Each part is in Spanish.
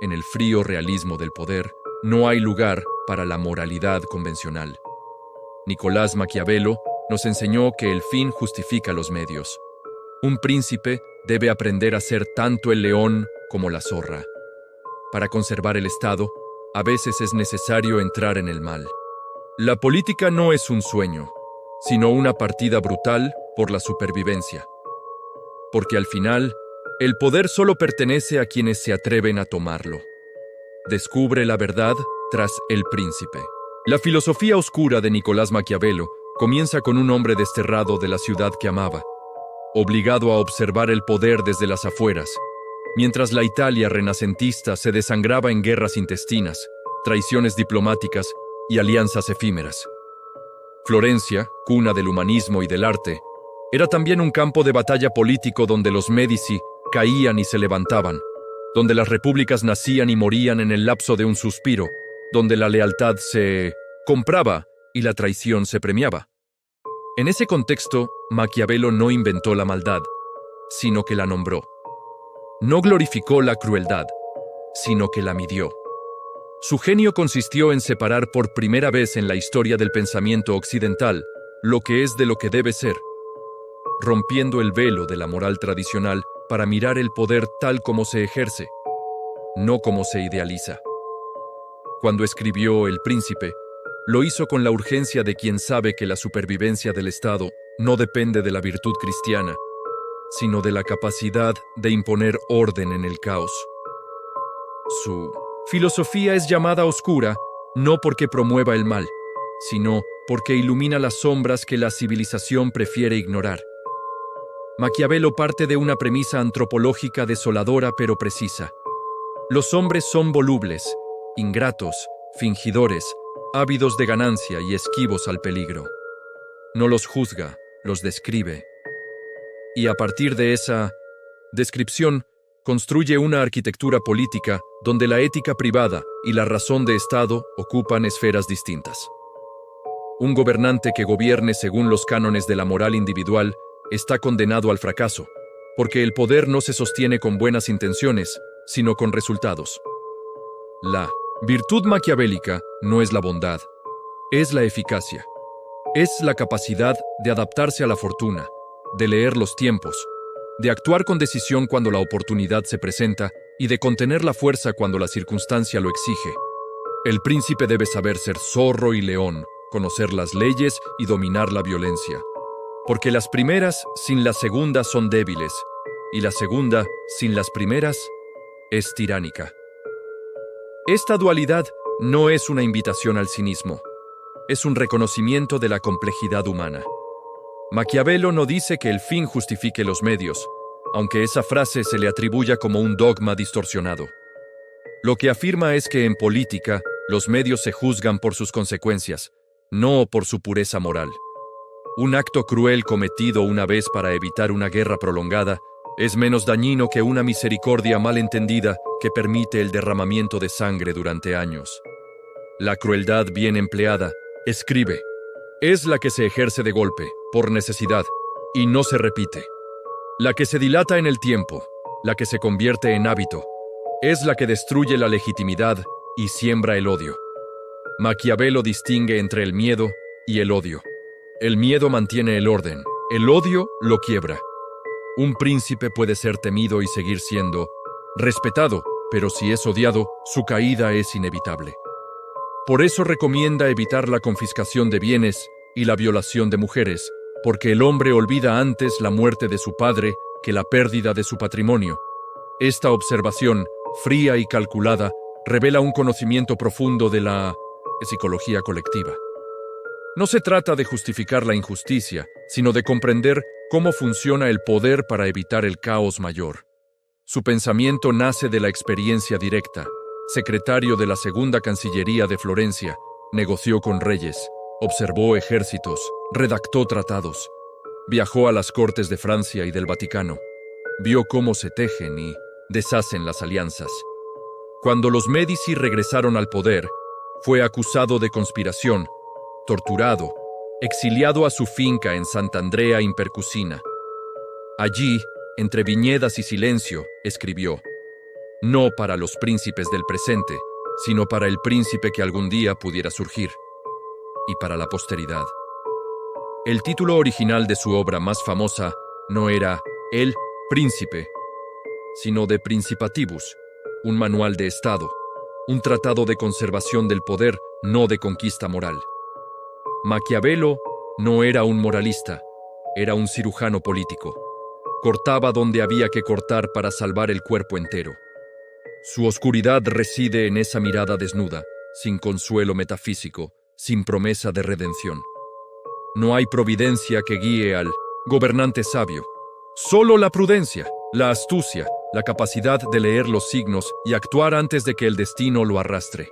en el frío realismo del poder, no hay lugar para la moralidad convencional. Nicolás Maquiavelo nos enseñó que el fin justifica los medios. Un príncipe debe aprender a ser tanto el león como la zorra. Para conservar el Estado, a veces es necesario entrar en el mal. La política no es un sueño, sino una partida brutal por la supervivencia. Porque al final, el poder solo pertenece a quienes se atreven a tomarlo. Descubre la verdad tras El Príncipe. La filosofía oscura de Nicolás Maquiavelo comienza con un hombre desterrado de la ciudad que amaba, obligado a observar el poder desde las afueras, mientras la Italia renacentista se desangraba en guerras intestinas, traiciones diplomáticas y alianzas efímeras. Florencia, cuna del humanismo y del arte, era también un campo de batalla político donde los Médici caían y se levantaban, donde las repúblicas nacían y morían en el lapso de un suspiro, donde la lealtad se compraba y la traición se premiaba. En ese contexto, Maquiavelo no inventó la maldad, sino que la nombró. No glorificó la crueldad, sino que la midió. Su genio consistió en separar por primera vez en la historia del pensamiento occidental lo que es de lo que debe ser, rompiendo el velo de la moral tradicional para mirar el poder tal como se ejerce, no como se idealiza. Cuando escribió El Príncipe, lo hizo con la urgencia de quien sabe que la supervivencia del Estado no depende de la virtud cristiana, sino de la capacidad de imponer orden en el caos. Su filosofía es llamada oscura no porque promueva el mal, sino porque ilumina las sombras que la civilización prefiere ignorar. Maquiavelo parte de una premisa antropológica desoladora pero precisa. Los hombres son volubles, ingratos, fingidores, ávidos de ganancia y esquivos al peligro. No los juzga, los describe. Y a partir de esa descripción, construye una arquitectura política donde la ética privada y la razón de Estado ocupan esferas distintas. Un gobernante que gobierne según los cánones de la moral individual está condenado al fracaso, porque el poder no se sostiene con buenas intenciones, sino con resultados. La virtud maquiavélica no es la bondad, es la eficacia. Es la capacidad de adaptarse a la fortuna, de leer los tiempos, de actuar con decisión cuando la oportunidad se presenta y de contener la fuerza cuando la circunstancia lo exige. El príncipe debe saber ser zorro y león, conocer las leyes y dominar la violencia. Porque las primeras sin la segunda son débiles, y la segunda sin las primeras es tiránica. Esta dualidad no es una invitación al cinismo, es un reconocimiento de la complejidad humana. Maquiavelo no dice que el fin justifique los medios, aunque esa frase se le atribuya como un dogma distorsionado. Lo que afirma es que en política, los medios se juzgan por sus consecuencias, no por su pureza moral. Un acto cruel cometido una vez para evitar una guerra prolongada es menos dañino que una misericordia mal entendida que permite el derramamiento de sangre durante años. La crueldad bien empleada, escribe, es la que se ejerce de golpe, por necesidad, y no se repite. La que se dilata en el tiempo, la que se convierte en hábito, es la que destruye la legitimidad y siembra el odio. Maquiavelo distingue entre el miedo y el odio. El miedo mantiene el orden, el odio lo quiebra. Un príncipe puede ser temido y seguir siendo respetado, pero si es odiado, su caída es inevitable. Por eso recomienda evitar la confiscación de bienes y la violación de mujeres, porque el hombre olvida antes la muerte de su padre que la pérdida de su patrimonio. Esta observación, fría y calculada, revela un conocimiento profundo de la psicología colectiva. No se trata de justificar la injusticia, sino de comprender cómo funciona el poder para evitar el caos mayor. Su pensamiento nace de la experiencia directa. Secretario de la Segunda Cancillería de Florencia, negoció con reyes, observó ejércitos, redactó tratados, viajó a las cortes de Francia y del Vaticano, vio cómo se tejen y deshacen las alianzas. Cuando los Médici regresaron al poder, fue acusado de conspiración, torturado, exiliado a su finca en Sant'Andrea in Percusina. Allí, entre viñedas y silencio, escribió: no para los príncipes del presente, sino para el príncipe que algún día pudiera surgir, y para la posteridad. El título original de su obra más famosa no era El Príncipe, sino De Principatibus, un manual de Estado, un tratado de conservación del poder, no de conquista moral. Maquiavelo no era un moralista, era un cirujano político. Cortaba donde había que cortar para salvar el cuerpo entero. Su oscuridad reside en esa mirada desnuda, sin consuelo metafísico, sin promesa de redención. No hay providencia que guíe al gobernante sabio. Solo la prudencia, la astucia, la capacidad de leer los signos y actuar antes de que el destino lo arrastre.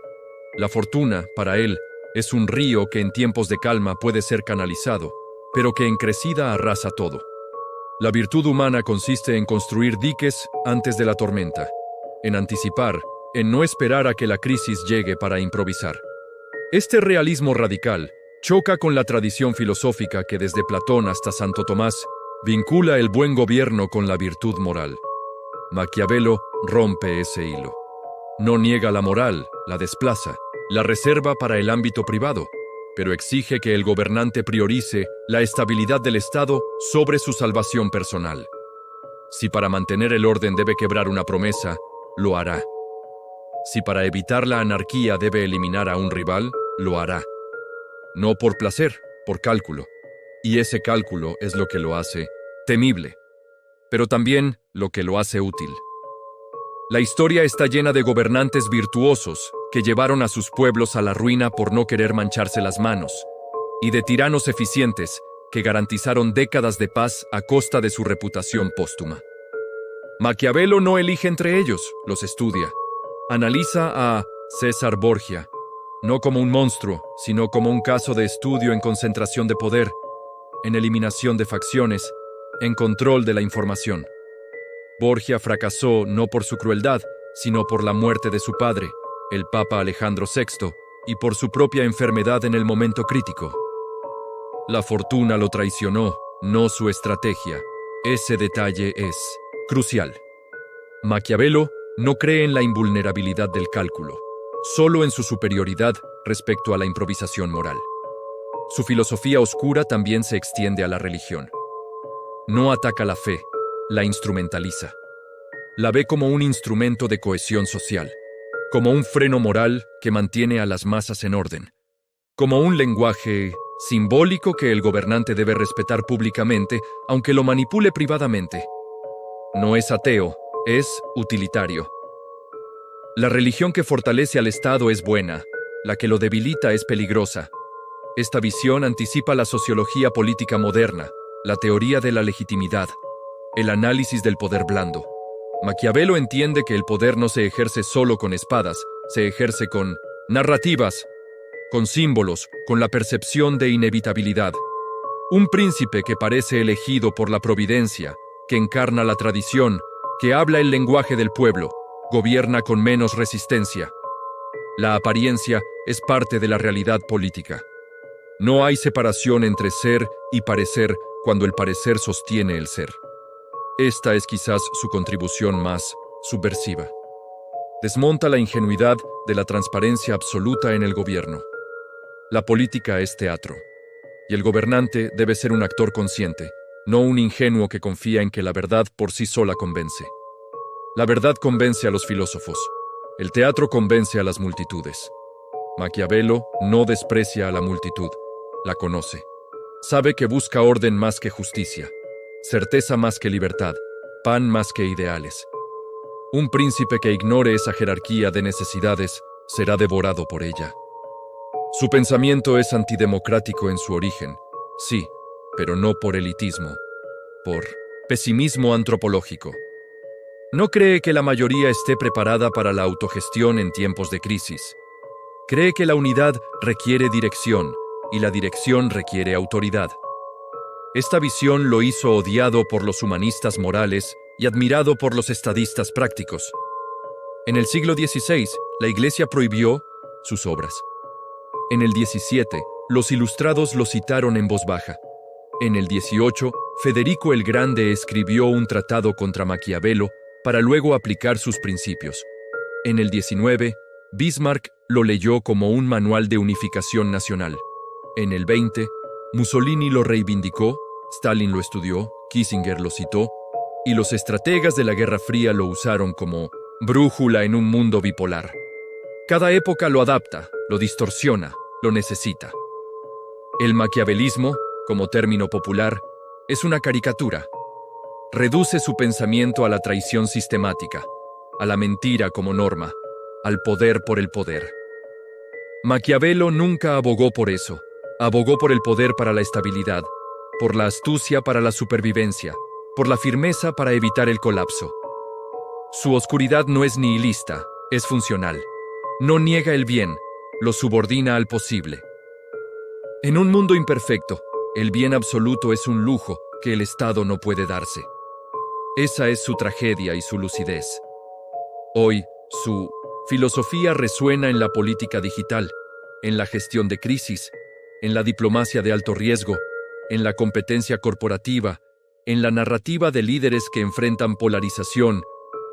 La fortuna, para él, es un río que en tiempos de calma puede ser canalizado, pero que en crecida arrasa todo. La virtud humana consiste en construir diques antes de la tormenta, en anticipar, en no esperar a que la crisis llegue para improvisar. Este realismo radical choca con la tradición filosófica que desde Platón hasta Santo Tomás vincula el buen gobierno con la virtud moral. Maquiavelo rompe ese hilo. No niega la moral, la desplaza, la reserva para el ámbito privado, pero exige que el gobernante priorice la estabilidad del Estado sobre su salvación personal. Si para mantener el orden debe quebrar una promesa, lo hará. Si para evitar la anarquía debe eliminar a un rival, lo hará. No por placer, por cálculo. Y ese cálculo es lo que lo hace temible, pero también lo que lo hace útil. La historia está llena de gobernantes virtuosos que llevaron a sus pueblos a la ruina por no querer mancharse las manos, y de tiranos eficientes que garantizaron décadas de paz a costa de su reputación póstuma. Maquiavelo no elige entre ellos, los estudia. Analiza a César Borgia, no como un monstruo, sino como un caso de estudio en concentración de poder, en eliminación de facciones, en control de la información. Borgia fracasó no por su crueldad, sino por la muerte de su padre, el Papa Alejandro VI, y por su propia enfermedad en el momento crítico. La fortuna lo traicionó, no su estrategia. Ese detalle es crucial. Maquiavelo no cree en la invulnerabilidad del cálculo, solo en su superioridad respecto a la improvisación moral. Su filosofía oscura también se extiende a la religión. No ataca la fe, la instrumentaliza. La ve como un instrumento de cohesión social, como un freno moral que mantiene a las masas en orden, como un lenguaje simbólico que el gobernante debe respetar públicamente, aunque lo manipule privadamente. No es ateo, es utilitario. La religión que fortalece al Estado es buena, la que lo debilita es peligrosa. Esta visión anticipa la sociología política moderna, la teoría de la legitimidad, el análisis del poder blando. Maquiavelo entiende que el poder no se ejerce solo con espadas, se ejerce con narrativas, con símbolos, con la percepción de inevitabilidad. Un príncipe que parece elegido por la providencia, que encarna la tradición, que habla el lenguaje del pueblo, gobierna con menos resistencia. La apariencia es parte de la realidad política. No hay separación entre ser y parecer cuando el parecer sostiene el ser. Esta es quizás su contribución más subversiva. Desmonta la ingenuidad de la transparencia absoluta en el gobierno. La política es teatro, y el gobernante debe ser un actor consciente, no un ingenuo que confía en que la verdad por sí sola convence. La verdad convence a los filósofos, el teatro convence a las multitudes. Maquiavelo no desprecia a la multitud, la conoce. Sabe que busca orden más que justicia, certeza más que libertad, pan más que ideales. Un príncipe que ignore esa jerarquía de necesidades será devorado por ella. Su pensamiento es antidemocrático en su origen, sí, pero no por elitismo, por pesimismo antropológico. No cree que la mayoría esté preparada para la autogestión en tiempos de crisis. Cree que la unidad requiere dirección y la dirección requiere autoridad. Esta visión lo hizo odiado por los humanistas morales y admirado por los estadistas prácticos. En el siglo XVI, la Iglesia prohibió sus obras. En el XVII, los ilustrados lo citaron en voz baja. En el XVIII, Federico el Grande escribió un tratado contra Maquiavelo para luego aplicar sus principios. En el 19, Bismarck lo leyó como un manual de unificación nacional. En el 20, Mussolini lo reivindicó, Stalin lo estudió, Kissinger lo citó, y los estrategas de la Guerra Fría lo usaron como brújula en un mundo bipolar. Cada época lo adapta, lo distorsiona, lo necesita. El maquiavelismo, como término popular, es una caricatura. Reduce su pensamiento a la traición sistemática, a la mentira como norma, al poder por el poder. Maquiavelo nunca abogó por eso. Abogó por el poder para la estabilidad, por la astucia para la supervivencia, por la firmeza para evitar el colapso. Su oscuridad no es nihilista, es funcional. No niega el bien, lo subordina al posible. En un mundo imperfecto, el bien absoluto es un lujo que el Estado no puede darse. Esa es su tragedia y su lucidez. Hoy, su filosofía resuena en la política digital, en la gestión de crisis, en la diplomacia de alto riesgo, en la competencia corporativa, en la narrativa de líderes que enfrentan polarización,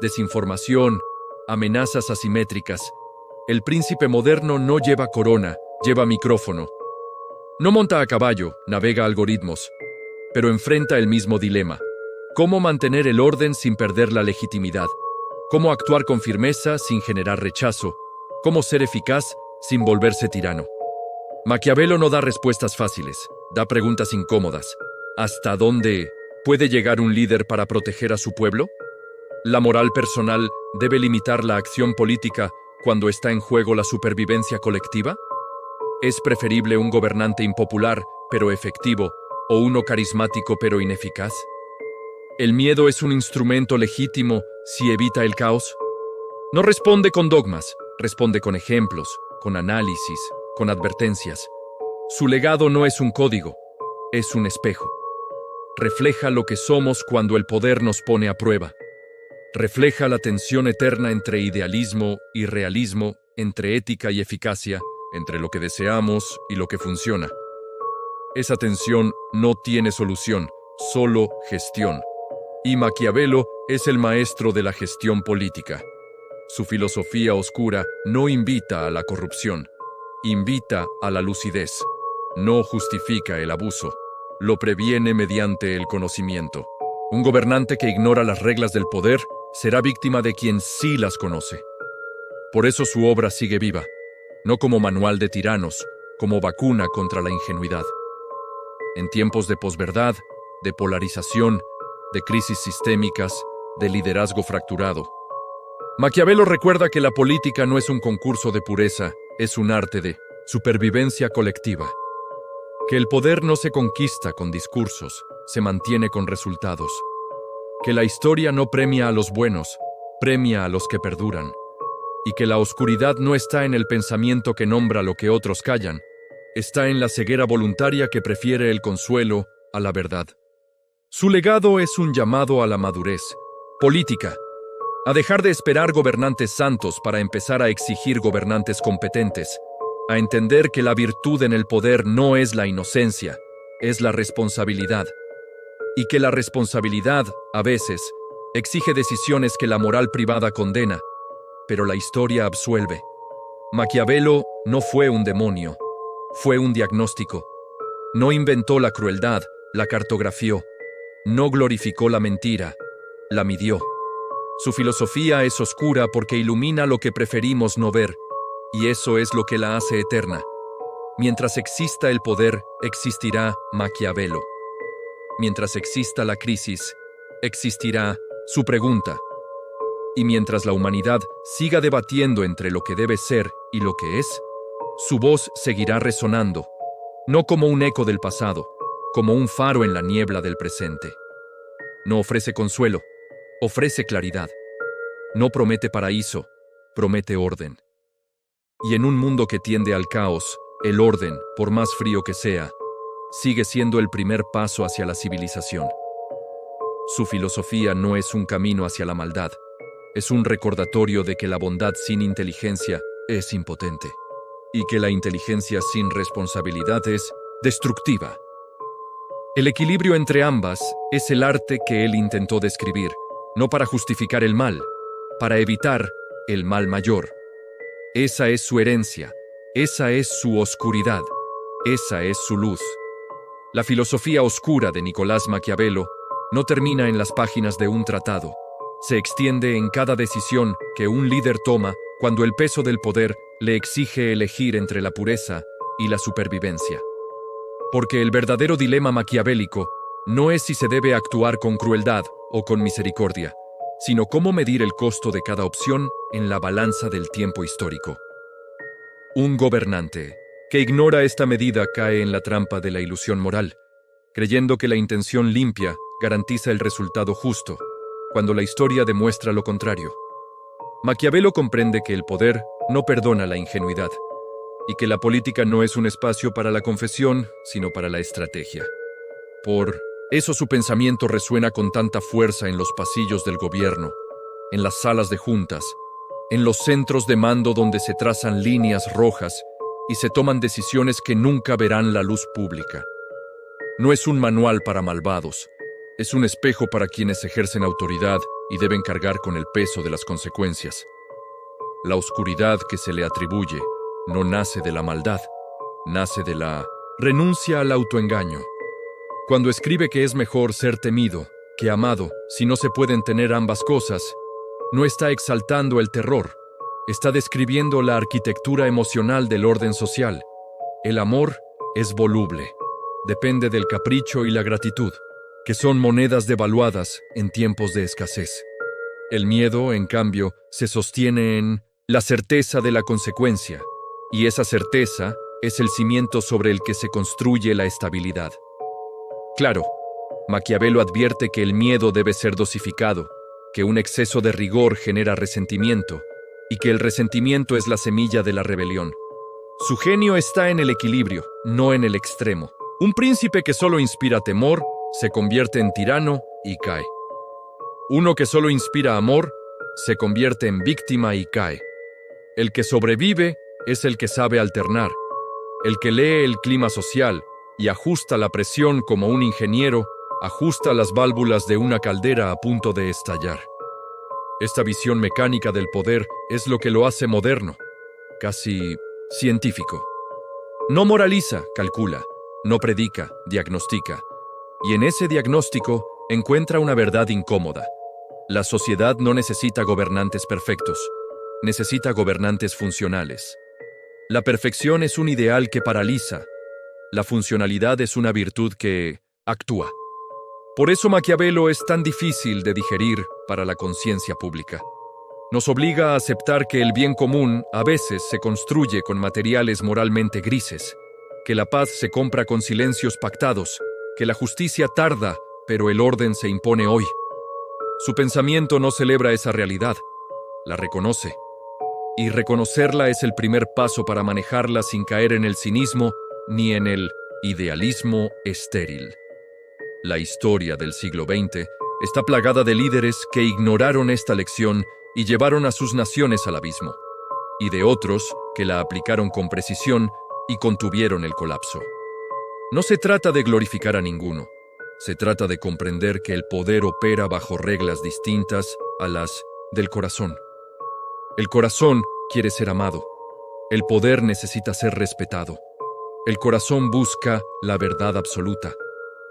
desinformación, amenazas asimétricas. El príncipe moderno no lleva corona, lleva micrófono. No monta a caballo, navega algoritmos, pero enfrenta el mismo dilema. ¿Cómo mantener el orden sin perder la legitimidad? ¿Cómo actuar con firmeza sin generar rechazo? ¿Cómo ser eficaz sin volverse tirano? Maquiavelo no da respuestas fáciles, da preguntas incómodas. ¿Hasta dónde puede llegar un líder para proteger a su pueblo? ¿La moral personal debe limitar la acción política cuando está en juego la supervivencia colectiva? ¿Es preferible un gobernante impopular, pero efectivo, o uno carismático, pero ineficaz? ¿El miedo es un instrumento legítimo si evita el caos? No responde con dogmas, responde con ejemplos, con análisis, con advertencias. Su legado no es un código, es un espejo. Refleja lo que somos cuando el poder nos pone a prueba. Refleja la tensión eterna entre idealismo y realismo, entre ética y eficacia, entre lo que deseamos y lo que funciona. Esa tensión no tiene solución, solo gestión. Y Maquiavelo es el maestro de la gestión política. Su filosofía oscura no invita a la corrupción, invita a la lucidez. No justifica el abuso, lo previene mediante el conocimiento. Un gobernante que ignora las reglas del poder será víctima de quien sí las conoce. Por eso su obra sigue viva, no como manual de tiranos, como vacuna contra la ingenuidad. En tiempos de posverdad, de polarización, de crisis sistémicas, de liderazgo fracturado, Maquiavelo recuerda que la política no es un concurso de pureza, es un arte de supervivencia colectiva. Que el poder no se conquista con discursos, se mantiene con resultados. Que la historia no premia a los buenos, premia a los que perduran. Y que la oscuridad no está en el pensamiento que nombra lo que otros callan, está en la ceguera voluntaria que prefiere el consuelo a la verdad. Su legado es un llamado a la madurez política, a dejar de esperar gobernantes santos para empezar a exigir gobernantes competentes, a entender que la virtud en el poder no es la inocencia, es la responsabilidad, y que la responsabilidad, a veces, exige decisiones que la moral privada condena, pero la historia absuelve. Maquiavelo no fue un demonio, fue un diagnóstico. No inventó la crueldad, la cartografió. No glorificó la mentira, la midió. Su filosofía es oscura porque ilumina lo que preferimos no ver, y eso es lo que la hace eterna. Mientras exista el poder, existirá Maquiavelo. Mientras exista la crisis, existirá su pregunta. Y mientras la humanidad siga debatiendo entre lo que debe ser y lo que es, su voz seguirá resonando, no como un eco del pasado, como un faro en la niebla del presente. No ofrece consuelo, ofrece claridad. No promete paraíso, promete orden. Y en un mundo que tiende al caos, el orden, por más frío que sea, sigue siendo el primer paso hacia la civilización. Su filosofía no es un camino hacia la maldad, es un recordatorio de que la bondad sin inteligencia es impotente, y que la inteligencia sin responsabilidad es destructiva. El equilibrio entre ambas es el arte que él intentó describir, no para justificar el mal, para evitar el mal mayor. Esa es su herencia, esa es su oscuridad, esa es su luz. La filosofía oscura de Nicolás Maquiavelo no termina en las páginas de un tratado, se extiende en cada decisión que un líder toma cuando el peso del poder le exige elegir entre la pureza y la supervivencia. Porque el verdadero dilema maquiavélico no es si se debe actuar con crueldad o con misericordia, sino cómo medir el costo de cada opción en la balanza del tiempo histórico. Un gobernante que ignora esta medida cae en la trampa de la ilusión moral, creyendo que la intención limpia garantiza el resultado justo, cuando la historia demuestra lo contrario. Maquiavelo comprende que el poder no perdona la ingenuidad, y que la política no es un espacio para la confesión, sino para la estrategia. Por eso su pensamiento resuena con tanta fuerza en los pasillos del gobierno, en las salas de juntas, en los centros de mando donde se trazan líneas rojas y se toman decisiones que nunca verán la luz pública. No es un manual para malvados, es un espejo para quienes ejercen autoridad y deben cargar con el peso de las consecuencias. La oscuridad que se le atribuye no nace de la maldad, nace de la renuncia al autoengaño. Cuando escribe que es mejor ser temido que amado, si no se pueden tener ambas cosas, no está exaltando el terror, está describiendo la arquitectura emocional del orden social. El amor es voluble, depende del capricho y la gratitud, que son monedas devaluadas en tiempos de escasez. El miedo, en cambio, se sostiene en la certeza de la consecuencia, y esa certeza es el cimiento sobre el que se construye la estabilidad. Claro, Maquiavelo advierte que el miedo debe ser dosificado, que un exceso de rigor genera resentimiento, y que el resentimiento es la semilla de la rebelión. Su genio está en el equilibrio, no en el extremo. Un príncipe que solo inspira temor se convierte en tirano y cae. Uno que solo inspira amor se convierte en víctima y cae. El que sobrevive es el que sabe alternar, el que lee el clima social y ajusta la presión como un ingeniero ajusta las válvulas de una caldera a punto de estallar. Esta visión mecánica del poder es lo que lo hace moderno, casi científico. No moraliza, calcula, no predica, diagnostica. Y en ese diagnóstico encuentra una verdad incómoda. La sociedad no necesita gobernantes perfectos, necesita gobernantes funcionales. La perfección es un ideal que paraliza. La funcionalidad es una virtud que actúa. Por eso Maquiavelo es tan difícil de digerir para la conciencia pública. Nos obliga a aceptar que el bien común a veces se construye con materiales moralmente grises, que la paz se compra con silencios pactados, que la justicia tarda, pero el orden se impone hoy. Su pensamiento no celebra esa realidad, la reconoce. Y reconocerla es el primer paso para manejarla sin caer en el cinismo ni en el idealismo estéril. La historia del siglo XX está plagada de líderes que ignoraron esta lección y llevaron a sus naciones al abismo, y de otros que la aplicaron con precisión y contuvieron el colapso. No se trata de glorificar a ninguno, se trata de comprender que el poder opera bajo reglas distintas a las del corazón. El corazón quiere ser amado, el poder necesita ser respetado. El corazón busca la verdad absoluta.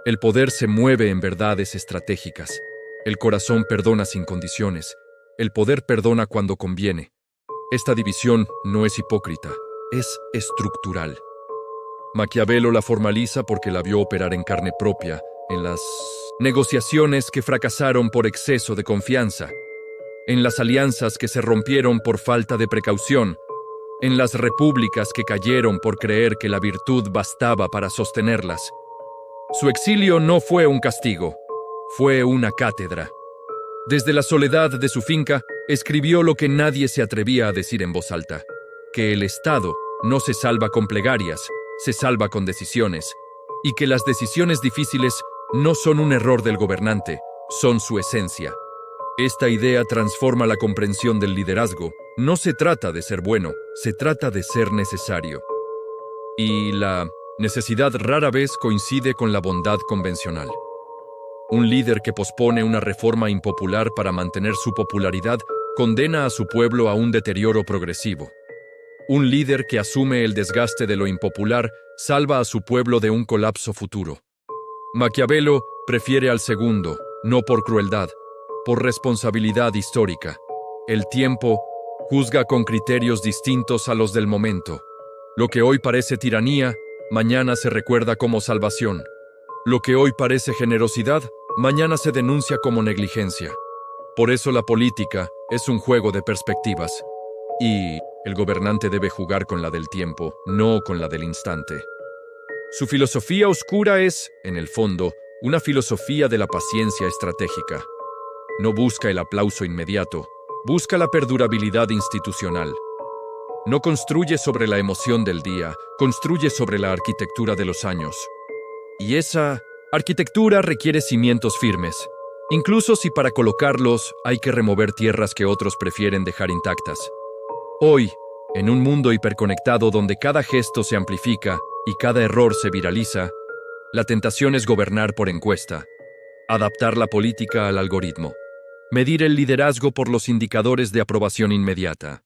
El poder se mueve en verdades estratégicas. El corazón perdona sin condiciones. El poder perdona cuando conviene. Esta división no es hipócrita, es estructural. Maquiavelo la formaliza porque la vio operar en carne propia, en las negociaciones que fracasaron por exceso de confianza, en las alianzas que se rompieron por falta de precaución, en las repúblicas que cayeron por creer que la virtud bastaba para sostenerlas. Su exilio no fue un castigo, fue una cátedra. Desde la soledad de su finca, escribió lo que nadie se atrevía a decir en voz alta, que el Estado no se salva con plegarias, se salva con decisiones, y que las decisiones difíciles no son un error del gobernante, son su esencia. Esta idea transforma la comprensión del liderazgo. No se trata de ser bueno, se trata de ser necesario. Y la necesidad rara vez coincide con la bondad convencional. Un líder que pospone una reforma impopular para mantener su popularidad condena a su pueblo a un deterioro progresivo. Un líder que asume el desgaste de lo impopular salva a su pueblo de un colapso futuro. Maquiavelo prefiere al segundo, no por crueldad, por responsabilidad histórica. El tiempo juzga con criterios distintos a los del momento. Lo que hoy parece tiranía, mañana se recuerda como salvación. Lo que hoy parece generosidad, mañana se denuncia como negligencia. Por eso la política es un juego de perspectivas. Y el gobernante debe jugar con la del tiempo, no con la del instante. Su filosofía oscura es, en el fondo, una filosofía de la paciencia estratégica. No busca el aplauso inmediato, busca la perdurabilidad institucional. No construye sobre la emoción del día, construye sobre la arquitectura de los años. Y esa arquitectura requiere cimientos firmes, incluso si para colocarlos hay que remover tierras que otros prefieren dejar intactas. Hoy, en un mundo hiperconectado donde cada gesto se amplifica y cada error se viraliza, la tentación es gobernar por encuesta, adaptar la política al algoritmo, medir el liderazgo por los indicadores de aprobación inmediata.